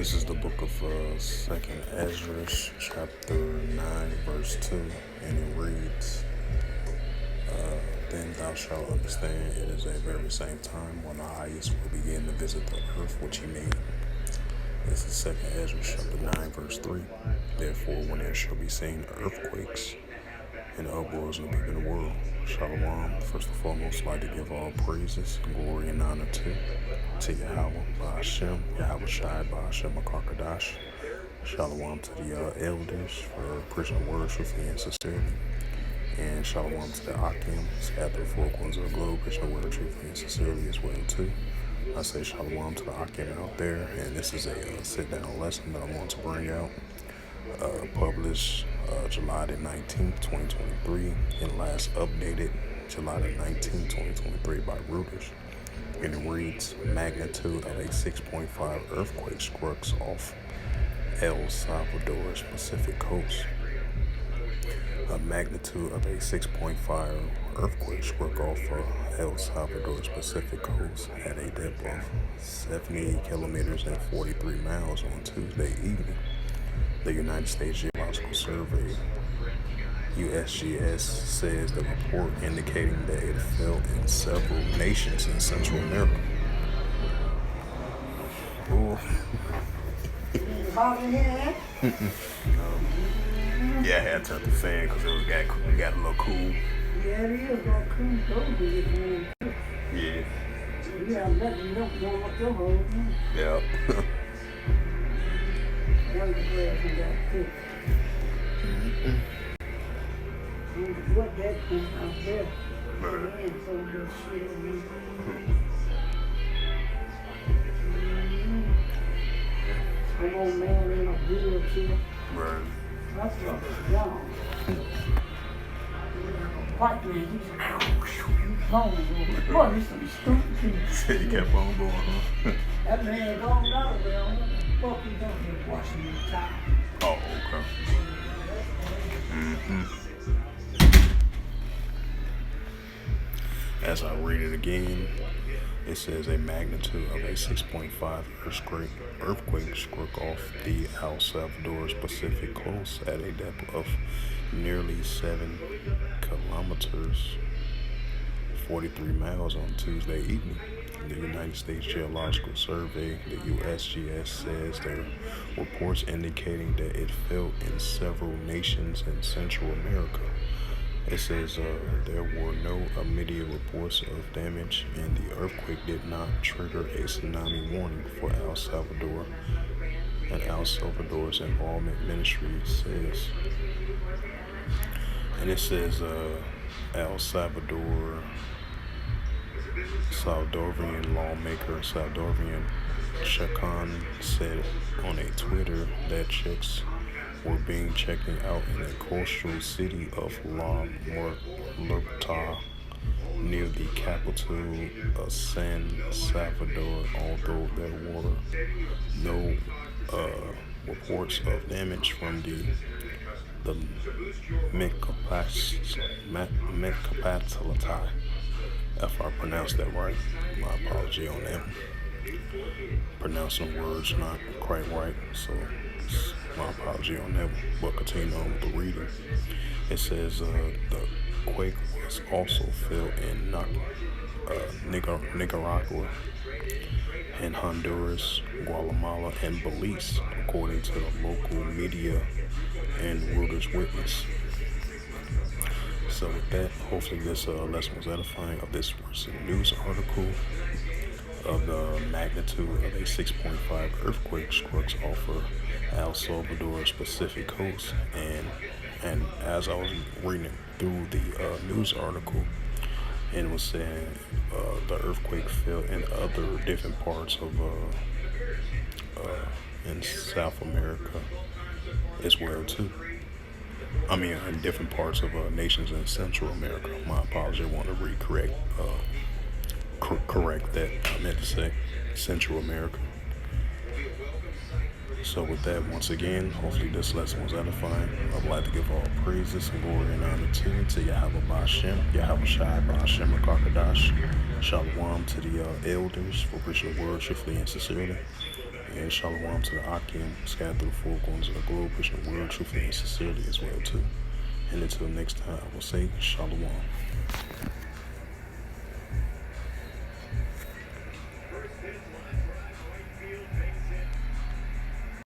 This is the book of 2nd Ezra, chapter 9, verse 2, and it reads, Then thou shalt understand it is a very same time when the highest will begin to visit the earth which he made. This is 2nd Ezra, chapter 9, verse 3. Therefore, when there shall be seen earthquakes and uproars in the people of the world, Shalom, first and foremost, like to give all praises, glory, and honor to Yahweh, Ba'ashem, Yahweh Shai, Ba'ashem, Makakadash. Shalom to the elders for preaching the word truthfully and sincerely. And shalom to the Akim, scattered the four corners of the globe, preaching the word truthfully and sincerely as well too. I say shalom to the Akim out there, and this is a sit-down lesson that I want to bring out. Published July the 19th, 2023, and last updated July the 19th, 2023 by Reuters. And it reads, magnitude of a 6.5 earthquake struck off El Salvador's Pacific coast. A magnitude of a 6.5 earthquake struck off El Salvador's Pacific coast at a depth of 70 kilometers and 43 miles on Tuesday evening. The United States Geological Survey, USGS, says the report indicating that it fell in several nations in Central America. Ooh. Yeah, I had to turn the fan because it got a little cool. Yeah, it is a little cool. Yeah. Yeah, I'm letting you know what your hole is. Yeah. What that thing out there? So good shit. An old man in a wheelchair. Right. That's what it's done. White man, he's home. Boy, he's some stupid Said he kept on going, huh? That man gone out of there. What the fuck he done here washing his towel? Oh, okay. As I read it again, it says a magnitude of a 6.5 earthquake struck off the El Salvador's Pacific coast at a depth of nearly 7 kilometers, 43 miles on Tuesday evening. The United States Geological Survey, the USGS, says there are reports indicating that it fell in several nations in Central America. It says there were no immediate reports of damage, and the earthquake did not trigger a tsunami warning for El Salvador. And El Salvador's involvement ministry says. And it says El Salvadorian lawmaker Salvadorian Chacon said on a Twitter that checks were being checked out in the coastal city of La Muerta near the capital of San Salvador, although there were no reports of damage from the Mekapatalatai. If I pronounced that right, my apology on that. Pronouncing words not quite right, so my apology on that. But continue on with the reading. It says the quake was also felt in Nicaragua and Honduras, Guatemala, and Belize, according to the local media and Reuters witness. So with that, hopefully this lesson was edifying of this recent news article of the magnitude of a 6.5 earthquake struck off of El Salvador's Pacific coast. And as I was reading through the news article, and it was saying the earthquake fell in other different parts of in South America as well too. I mean, in different parts of nations in Central America. My apology. I want to correct that. I meant to say Central America. So with that, once again, hopefully this lesson was edifying. I'd like to give all praises and glory and honor to Yahweh Ba'ashem, Yahweh Shai, Ba'ashem, Makakadash. Shalom to the elders for preaching the word truthfully and sincerely. And shalom to the Akim, scattered through the four corners of the globe, pushing the world truthfully and sincerely as well too. And until next time, I will say shalom.